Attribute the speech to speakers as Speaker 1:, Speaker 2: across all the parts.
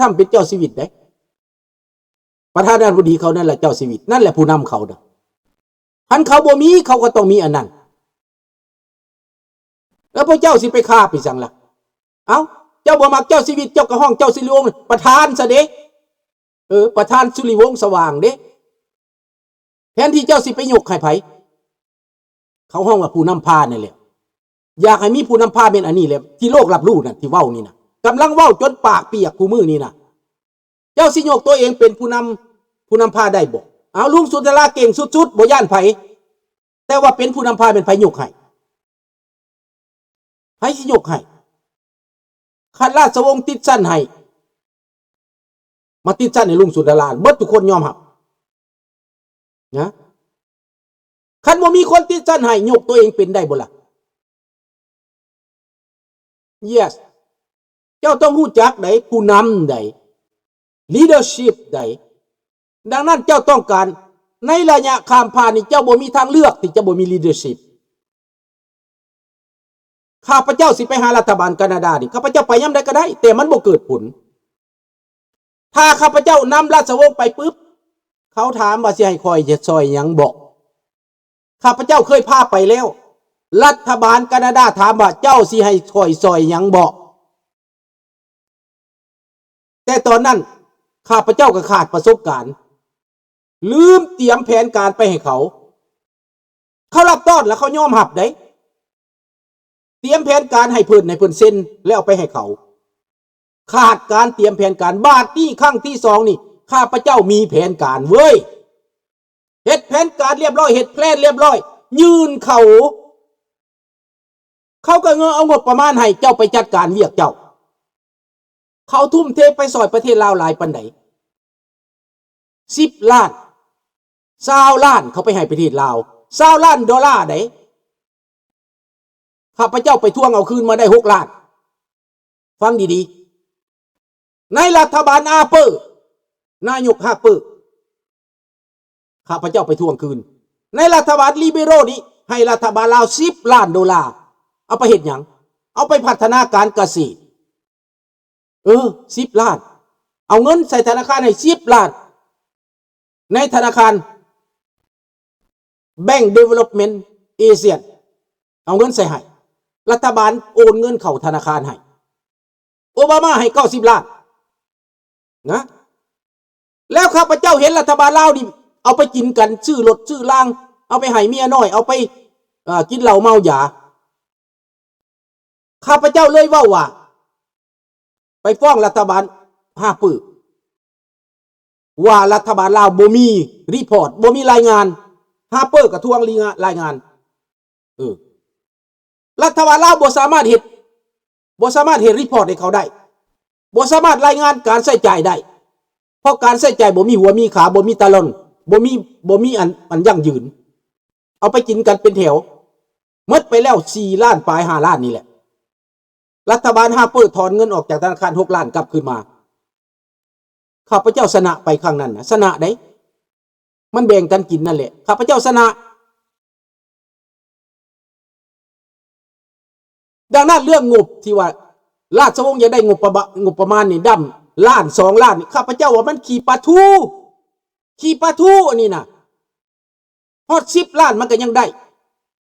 Speaker 1: ทำเป็นเจ้าชีวิตได้ประธานาธิบดีเขานั่นแหละเจ้าชีวิตนั่นแหละผู้นำเขาเด้อหันเขาบ่มีเขาก็ต้องมีอันนั้นแล้วพระเจ้าสิไปฆ่าไปสั่งล่ะเอ้าเจ้าบ่มักเจ้าชีวิตเจ้าก็ห้องเจ้าสิริวงศ์ประธานซะเด้ประธานสุริวงศ์สว่างเด้แทนที่เจ้าสิไปยกให้ไผเขาห้องว่าผู้นำพานี่แหละอยากให้มีผู้นำพาเป็นอันนี้แหละที่โลกรับรู้น่ะที่เว้านี่น่ะกำลังเว้าจนปากเปียกคู่มือนี่น่ะเจ้าสิยกตัวเองเป็นผู้นำพาได้บ่เอาลุงสุนทราเก่งสุดๆบ่ย่านไผแต่ว่าเป็นผู้นำพาเป็นไผยกให้ไผสิยกให้ขันราชวงศ์ติดสั้นให้มาติดสั้นให้ลุงสุนทราเบิดทุกคนยอมรับนะคันบ่มีคนติดสั้นให้ยกตัวเองเป็นได้บ่ล่ะ yes เจ้าต้องรู้จักได้ผู้นำได้ leadership ได้ดังนั้นเจ้าต้องการในระยะข้ามผ่านนี่เจ้าบ่มีทางเลือกที่จะบ่มี leadership ข้าพเจ้าสิไปหารัฐบาลแคนาดานี่ข้าพเจ้าไปยามใดก็ได้แต่มันบ่เกิดผลถ้าข้าพเจ้านำราชวงศ์ไปปุ๊บเขาถามว่าสิให้คอยจะซอยหยังบอกข้าพเจ้าเคยพาไปแล้วรัฐบาลแคนาดาถามว่าเจ้าสิให้คอยซอยหยังบอกแต่ตอนนั้นข้าพเจ้าก็ขาดประสบการณ์ลืมเตรียมแผนการไปให้เขารับต้อนแล้วเขายอมรับได้เตรียมแผนการให้เพิ่นเซ็นแล้วเอาไปให้เขาขาดการเตรียมแผนการบาทนี้ครั้งที่2นี่ข้าพเจ้ามีแผนการเว้ยเฮ็ดแผนการเรียบร้อยเฮ็ดแพลนเรียบร้อยยื่นเขาก็เอางบประมาณให้เจ้าไปจัดการเวียกเจ้าเขาทุ่มเทไปซอยประเทศลาวหลายปานใด10 ล้าน20 ล้านเขาไปให้ประเทศลาว20 ล้านดอลลาร์ได้ข้าพเจ้าไปทวงเอาคืนมาได้6 ล้านฟังดีๆในรัฐบาลอาเปอร์นายกฮาเปอร์ข้าพเจ้าไปทวงคืนในรัฐบาลลิเบโรนี้ให้รัฐบาลลาว10 ล้านดอลลาร์เอาไปเฮ็ดหยังเอาไปพัฒนาการเกษตร10 ล้านเอาเงินใส่ธนาคารให้10 ล้านในธนาคาร Bank Development Asia เอาเงินใส่ให้รัฐบาลโอนเงินเข้าธนาคารให้โอบามาให้90 ล้านนะแล้วข้าพเจ้าเห็นรัฐบาลลาวนี่เอาไปกินกันซื้อรถซื้อล่างเอาไปให้เมียน้อยเอาไปกินเหล้าเมายาข้าพเจ้าเลยว่าไปฟ้องรัฐบาลฮาเปอร์ว่ารัฐบาลลาวบ่มีรีพอร์ตบ่มีรายงานฮาเปอร์ก็ทวงรายงานรัฐบาลลาวบ่สามารถเฮ็ดรีพอร์ตให้เขาได้บ่สามารถรายงานการใช้จ่ายได้เพราะการใช้จ่ายบ่มีหัวมีขาบ่มีตะลอนบ่มีอันยั่งยืนเอาไปกินกันเป็นแถวหมดไปแล้ว4 ล้านปลาย5 ล้านนี่แหละรัฐบาลฮาเปอร์ถอนเงินออกจากธนาคาร6 ล้านกลับคืนมาข้าพเจ้าชนะไปครั้งนั้นนะชนะได้มันแบ่งกันกินนั่นแหละข้าพเจ้าชนะดังนั้นเรื่องงบที่ว่าราชวงศ์จะได้งบประมาณนี่ดํล้าน2 ล้านนี่ข้าพเจ้าว่ามันขี่ปลาทูอันนี้นะฮอด10 ล้านมันก็ยังได้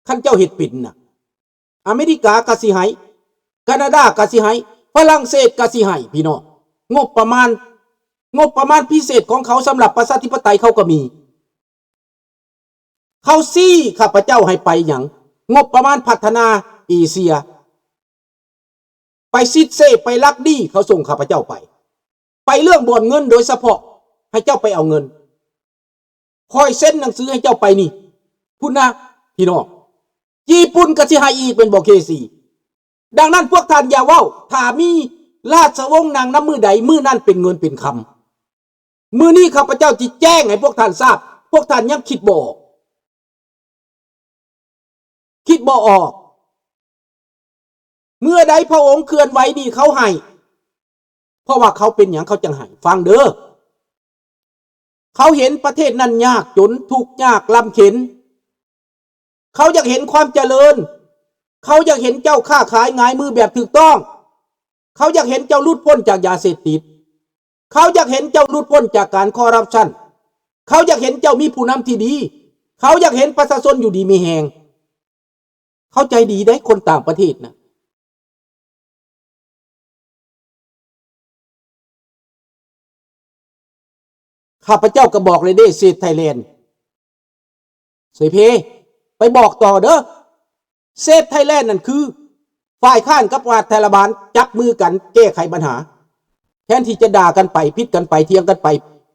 Speaker 1: คันเจ้าเฮ็ดปิ่นน่ะอเมริกาก็สิให้แคนาดาก็สิให้ฝรั่งเศสก็สิให้พี่น้องงบประมาณพิเศษของเขาสำหรับประชาธิปไตยเขาก็มีเขาซี่ข้าพเจ้าให้ไปหยังงบประมาณพัฒนาเอเชียไปซิดเซไปลักดี้เขาส่งข้าพเจ้าไปเรื่องบ่อนเงินโดยเฉพาะให้เจ้าไปเอาเงินคอยเซ็นหนังสือให้เจ้าไปนี่พุ่นนะพี่น้องญี่ปุ่นก็สิให้อีกเป็นบ่เคซีดังนั้นพวกท่านอย่าเว้าถ้ามีราชวงศ์นางน้ำมือใดมือนั่นเป็นเงินเป็นคำมือนี้ข้าพเจ้าจิแจ้งให้พวกท่านทราบพวกท่านยังคิดบ่ออกเมื่อใดพระองค์เคลื่อนไหวดีเขาให้เพราะว่าเขาเป็นอย่างเขาจังให้ฟังเด้อเขาเห็นประเทศนั้นยากจนทุกข์ยากลำเข็ญเขาอยากเห็นความเจริญเขาอยากเห็นเจ้าค้าขายง่ายมือแบบถูกต้องเขาอยากเห็นเจ้าหลุดพ้นจากยาเสพติด เขาอยากเห็นเจ้าหลุดพ้นจากการคอร์รัปชันเขาอยากเห็นเจ้ามีผู้นำที่ดีเขาอยากเห็นประชาชนอยู่ดีมีแหงเข้าใจดีได้คนต่างประเทศนะข้าพเจ้าก็บอกเลยเด้เซฟไทยแลนด์เสยเพไปบอกต่อเด้อเซฟไทยแลนด์นั่นคือฝ่ายข้านกับรัฐบาลจับมือกันแก้ไขปัญหาแทนที่จะด่ากันไปพิษกันไปเถียงกันไป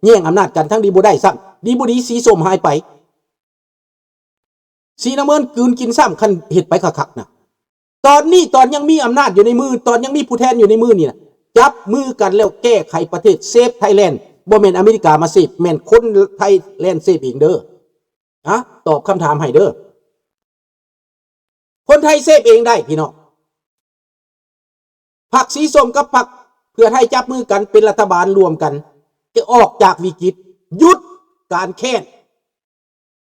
Speaker 1: แย่งอำนาจกันทั้งดีบ่ได้ซ้ำดีบ่ดีสีส้มหายไปสีน้ำเงินกืนกินซ้ำคันเห็ดไปคักๆนะตอนนี้ตอนยังมีอำนาจอยู่ในมือตอนยังมีผู้แทนอยู่ในมือนี่นะจับมือกันแล้วแก้ไขประเทศเซฟไทยแลนด์บ่แม่นอเมริกามาเซฟแม่นคนไทยแลนด์เซฟเองเด้ออะตอบคำถามให้เด้อคนไทยเซฟเองได้พี่น้องพรรคสีส้มกับพรรคเพื่อไทยจับมือกันเป็นรัฐบาลรวมกันจะออกจากวิกฤตยุดการแค้น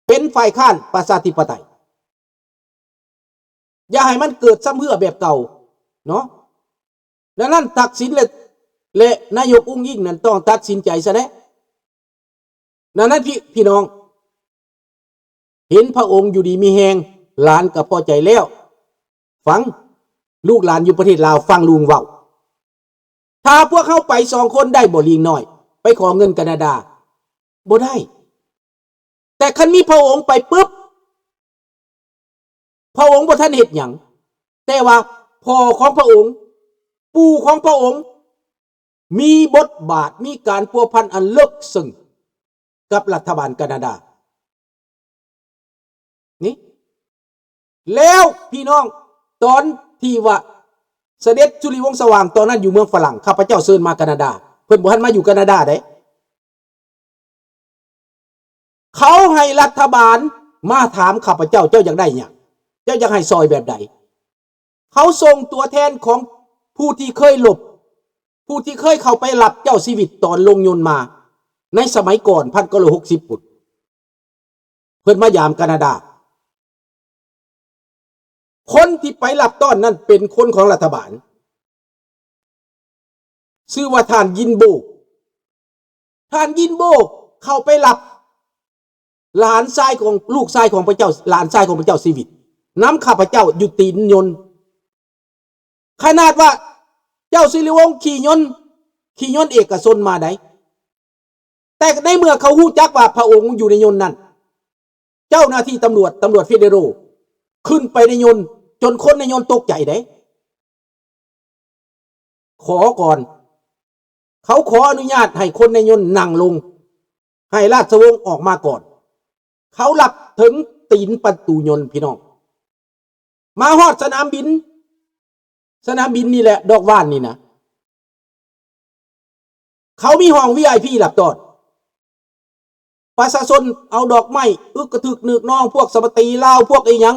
Speaker 1: เป็นฝ่ายค้านประชาธิปไตยอย่าให้มันเกิดซ้ำเพื่อแบบเก่าเนาะดังนั้นตัดสินและนายกอุ้งอิงนั้นต้องตัดสินใจซะแล้วดังนั้นพี่น้องเห็นพระองค์อยู่ดีมีแหงหลานก็พอใจแล้วฟังลูกหลานอยู่ประเทศลาวฟังลุงเว้าถ้าพวกเขาไป2 คนได้บ่ลิงน้อยไปขอเงินแคนาดาบ่ได้แต่คันมีพระองค์ไปปุ๊บพระองค์บ่ทันเฮ็ดหยังแต่ว่าพ่อของพระองค์ปู่ของพระองค์มีบทบาทมีการพัวพันอันลึกซึ้งกับรัฐบาลแคนาดานี่แล้วพี่น้องตอนที่ว่าเสด็จจุลิวงศ์สว่างตอนนั้นอยู่เมืองฝรั่งข้าพเจ้าเชิญมาแคนาดาเพิ่นบ่ทันมาอยู่แคนาดาได้เขาให้รัฐบาลมาถามข้าพเจ้าเจ้าอยากได้หยังเจ้าอยากให้ซอยแบบใดเขาส่งตัวแทนของผู้ที่เคยหลบผู้ที่เคยเข้าไปรับเจ้าชีวิตตอนลงยนต์มาในสมัยก่อน1960ปุ่นเพิ่นมายามแคนาดาคนที่ไปรับต้อนนั้นเป็นคนของรัฐบาลชื่อว่าท่านยินโบเข้าไปรับหลานชายของลูกชายของพระเจ้าหลานชายของพระเจ้าชีวิตน้ำข้าพเจ้าอยู่ตีนยนต์ขนาดว่าเจ้าสิริวงศ์ขี่ยนต์เอกชนมาได้แต่ในเมื่อเขาฮู้จักว่าพระองค์อยู่ในยนต์นั้นเจ้าหน้าที่ตำรวจเฟเดโรขึ้นไปในยนต์จนคนในยนต์ตกใจได้ขอก่อนเขาขออนุญาตให้คนในยนต์นั่งลงให้ราชวงศ์ออกมาก่อนเขาหลับถึงตีนประตูยนต์พี่น้องมาฮอดสนามบินนี่แหละดอกว่านนี่นะเขามีห้อง VIP หลับตอนประชาชนเอาดอกไม้อึกกระทึกนึกน้องพวกสปตีลาวพวกไอ้หยัง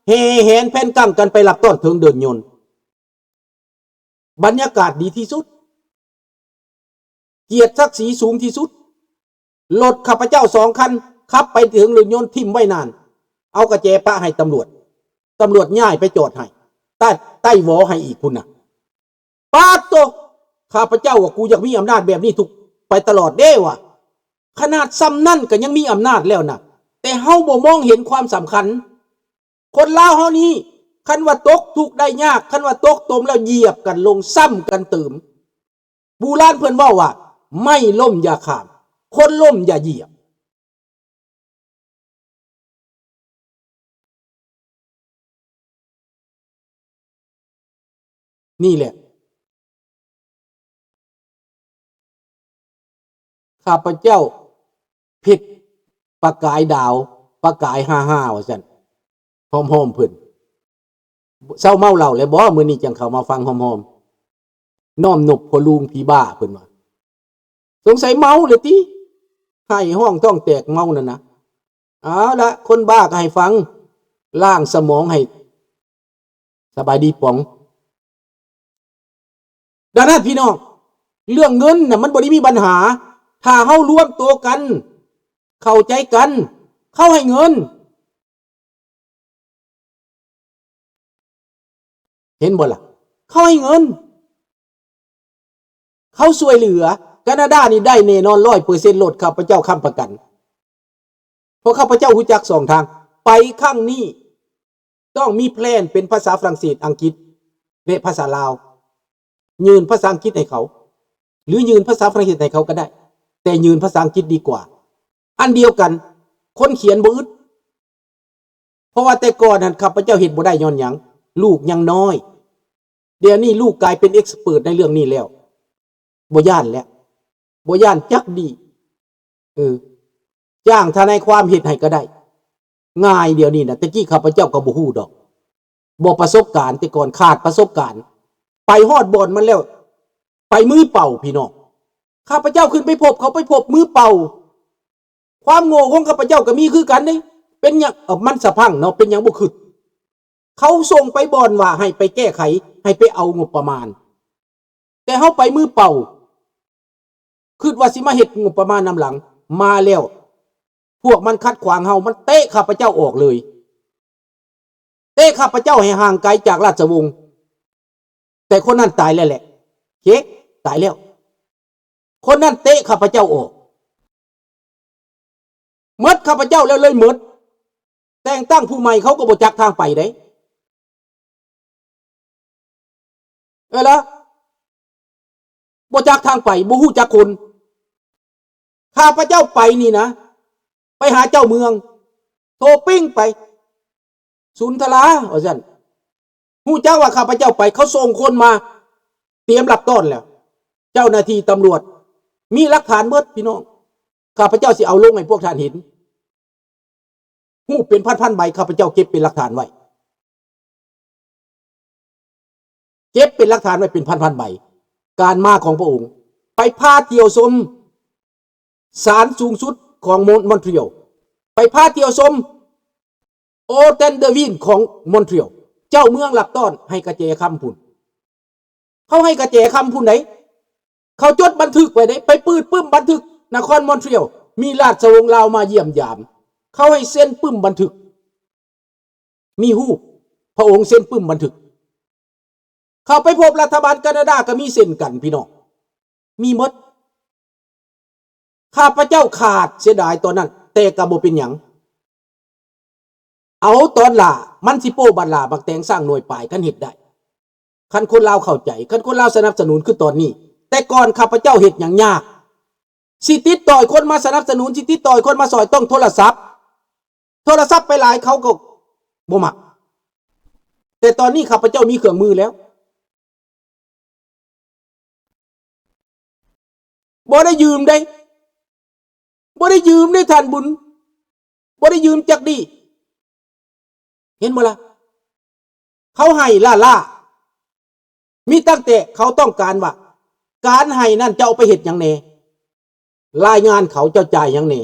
Speaker 1: แห่แหนแผ่นกั้งกันไปหลับต้อนถึงเดินยนต์บรรยากาศดีที่สุดเกียรติศักดิ์ศรีสูงที่สุดรถข้าพเจ้า2 คันขับไปถึงเรือยนต์ทิ่มไว้นานเอากระแจปะให้ตำรวจย้ายไปจอดให้ใต้วอให้อีกคุณน่ะปาโตข้าพเจ้าว่ากูอยากมีอำนาจแบบนี้ทุกไปตลอดเด้วะขนาดซ้ำนั่นก็ยังมีอำนาจแล้วนะแต่เฮาบ่มองเห็นความสำคัญคนลาวเฮานี้คันว่าตกทุกข์ได้ยากคันว่าตกตมแล้วเหยียบกันลงซ้ำกันเติมโบราณเพิ่นว่าไม่ล่มอย่าข้ามคนล่มอย่าเหยียบนี่แหละข้าพเจ้าผิดประกายดาวประกาย55ว่าซั่นหอมๆเพิ่นเศร้าเมาเหล้าแล้วบ่มื้อนี้จังเข้ามาฟังหอมๆน้อมนบพ่อลุงพี่บ้าเพิ่นว่าสงสัยเมาเลยติให้ห้องท้องแตกเมานั่นนะเอาละคนบ้าก็ให้ฟังล้างสมองให้สบายดีป๋องดังนั้นพี่น้องเรื่องเงินน่ะมันบ่ได้มีปัญหาถ้าเฮารวมตัวกันเข้าใจกันเขาให้เงินเห็นบ่ล่ะเขาให้เงินเขาช่วยเหลือ แคนาดานี่ได้แน่นอน100%โลดข้าพเจ้าค้ำประกันเพราะข้าพเจ้ารู้จักสองทางไปข้างนี้ต้องมีแพลนเป็นภาษาฝรั่งเศสอังกฤษและภาษาลาวยืนภาษาอังกฤษให้เขาหรือยืนภาษาฝรั่งเศสให้เขาก็ได้แต่ยืนภาษาอังกฤษดีกว่าอันเดียวกันคนเขียนบ่อึดเพราะว่าแต่ก่อนนั้นข้าพเจ้าเฮ็ดบ่ได้ย้อนหยังลูกยังน้อยเดี๋ยวนี้ลูกกลายเป็นเอ็กซ์เพิร์ทในเรื่องนี้แล้วบ่ย่านแล้วบ่ย่านจักดีจ้างทนายความเฮ็ดให้ก็ได้ง่ายเดี๋ยวนี้นะแต่กี้ข้าพเจ้าก็บ่ฮู้ดอกบ่ประสบการณ์แต่ก่อนขาดประสบการณ์ไปฮอดบ่อนมันแล้วไปมือเป่าพี่น้องข้าพเจ้าขึ้นไปพบเขาไปพบมือเป่าความโง่ของข้าพเจ้าก็มีคือกันนี่เป็นหยังมันสะพังเนาะเป็นหยังบ่ขึ้นเขาส่งไปบ่อนว่าให้ไปแก้ไขให้ไปเอางบประมาณแต่เฮาไปมือเป่าคิดว่าสิมาเฮ็ดงบประมาณนำหลังมาแล้วพวกมันคัดขวางเฮามันเตะข้าพเจ้าออกเลยเตะข้าพเจ้าให้ห่างไกลจากราชวงศ์แต่คนนั้นตายแล้วแหละเค้กตายแล้วคนนั้นเตะข้าพเจ้าออกหมดข้าพเจ้าแล้วเลยหมดแต่งตั้งผู้ใหม่เขาก็บ่จักทางไปได้ล่ะบ่จักทางไปบ่ฮู้จักคนข้าพเจ้าไปนี่นะไปหาเจ้าเมืองโทรปิ้งไปสุนทราว่าซั่นฮู้จักว่าข้าพเจ้าไปเขาส่งคนมาเตรียมรับต้อนแล้วเจ้าหน้าที่ตำรวจมีหลักฐานหมดพี่น้องข้าพเจ้าสิเอาลงให้พวกท่านเห็นฮู้เป็นพันๆใบข้าพเจ้าเก็บเป็นหลักฐานไว้เก็บเป็นหลักฐานไว้เป็นพันๆใบการมาของพระองค์ไปพาเที่ยวชมศาลสูงสุดของมอนทรีออลไปพาเที่ยวชมโอเทนเดวินของมอนทรีออลเจ้าเมืองหลับต้อนให้กระเจคำพุ่นเขาให้กระเจคำพุ่นไหนเขาจดบันทึกไว้ไหนไปปืดปึ้มบันทึกนครมอนทรีออลมีราชวงศ์ลาวมาเยี่ยมยามเขาให้เซ็นปึ้มบันทึกมีฮู้พระองค์เซ็นปึ้มบันทึกเขาไปพบรัฐบาลแคนาดาก็มีเซ็นกันพี่น้องมีหมดข้าพเจ้าขาดเสียดายตอนนั้นแต่ก็บ่เป็นหยังเอาตอนล่ะมันสิโป้บัดล่ะบักแตงสร้างหน่วยปลายคันเฮ็ดได้คันคนลาวเข้าใจคันคนลาวสนับสนุนคือตอนนี้แต่ก่อนข้าพเจ้าเฮ็ดหยังยากสิติดต่อคนมาสนับสนุนสิติดต่อคนมาซอยต้องโทรศัพท์ไปหลายเขาก็บ่มักแต่ตอนนี้ข้าพเจ้ามีเครื่องมือแล้วบ่ได้ยืมได้ท่านบุญบ่ได้ยืมจักดีเห็นบ่ล่ะเขาให้ล่ามีตั้งแต่เขาต้องการว่าการให้นั่นจะเอาไปเฮ็ดหยังแน่รายงานเขาเจ้าจ่ายหยังแน่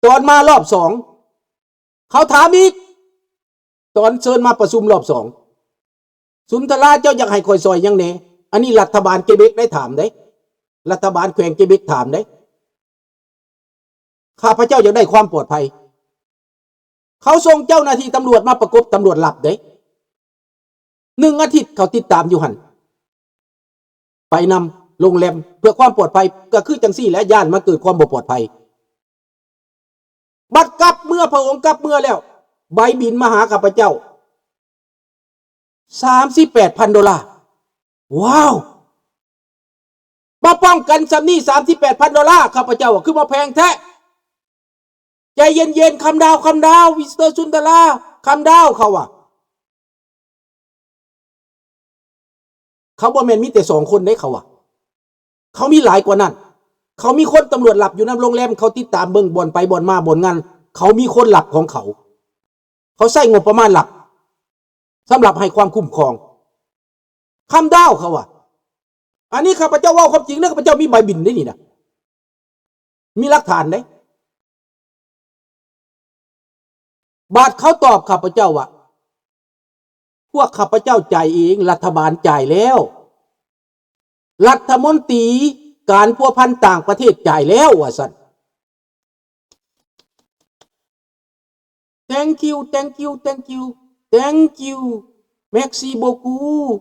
Speaker 1: ตอนมารอบสองเขาถามอีกตอนเชิญมาประชุมรอบสองสุนทราเจ้าอยากให้คอยซอยหยังแน่อันนี้รัฐบาลเกเบกได้ถามได้รัฐบาลแขวงเกเบกถามได้ข้าพเจ้าอยากได้ความปลอดภัยเขาส่งเจ้าหน้าที่ตำรวจมาประกบตำรวจหลับเด้1 อาทิตย์เขาติดตามอยู่หันไปนำโรงแรมเพื่อความปลอดภัยก็คือจังซี่และย่านมาเกิดความบ่ปลอดภัยบัดกลับเมื่อพระองค์กลับเมื่อแล้วใบบินมาหาข้าพเจ้า$38,000ว้าวมาป้องกันซำนี้$38,000ข้าพเจ้าคือมาแพงแท้ใจเย็นๆคำดาวมิสเตอร์สุนทราคำดาวเขาบ่แม่นมีแต่2 คนได้เขามีหลายกว่านั้นเขามีคนตำรวจหลับอยู่ในโรงแรมเขาติดตามเบิ่งบ่อนไปบ่อนมาบ่อนงานเขามีคนหลับของเขาใช้งบประมาณหลับสำหรับให้ความคุ้มครองคำดาวเขาอันนี้ข้าพเจ้าว่าความจริงนะข้าพเจ้ามีใบบินได้นี่นะมีหลักฐานได้บาทเขาตอบข้าพเจ้าว่าพวกข้าพเจ้าจ่ายเองรัฐบาลจ่ายแล้วรัฐมนตรีการพัวพันต่างประเทศจ่ายแล้วว่าซั่น thank you merci beaucoup